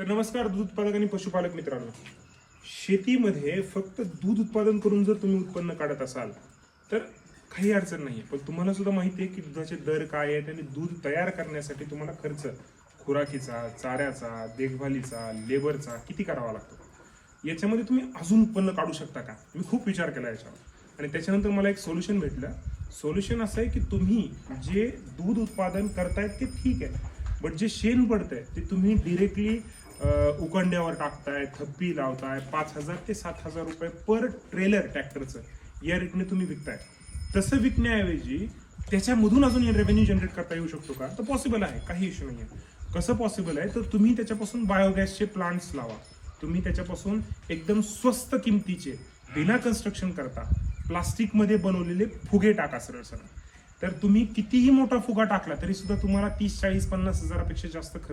तर नमस्कार दूध उत्पादक आणि पशुपालक मित्रांनो. शेतीमध्ये फक्त दूध उत्पादन करून जर तुम्ही उत्पन्न काढत असाल तर काही अडचण नाही. पण तुम्हाला सुद्धा माहिती आहे की दुधाचे दर काय आहेत आणि दूध तयार करण्यासाठी तुम्हाला खर्च खुराकीचा, चाऱ्याचा, देखभालीचा, लेबरचा किती करावा लागतो. याच्यामध्ये तुम्ही अजून उत्पन्न काढू शकता का? मी खूप विचार केला याच्यावर आणि त्याच्यानंतर मला एक सोल्युशन भेटलं. सोल्युशन असं आहे की तुम्ही जे दूध उत्पादन करतायत ते ठीक आहे, बट जे शेण पडतंय ते तुम्ही डिरेक्टली उकंड्यावर टाकताय, थप्पी लावताय, 5,000 ते 7,000 रुपये पर ट्रेलर ट्रॅक्टरचं या रेटने तुम्ही विकताय. तसं विकण्याऐवजी त्याच्यामधून अजून रेव्हेन्यू जनरेट करता येऊ शकतो का? तर पॉसिबल आहे, काही इश्यू नाही आहे. कसं पॉसिबल आहे तर तुम्ही त्याच्यापासून बायोगॅसचे प्लांट्स लावा. तुम्ही त्याच्यापासून एकदम स्वस्त किमतीचे बिना कन्स्ट्रक्शन करता प्लास्टिकमध्ये बनवलेले फुगे टाका सरळ सरळ. तर तुम्ही कितीही मोठा फुगा टाकला तरी सुद्धा तुम्हाला 30, 40, 50 हजारापेक्षा जास्त खर्च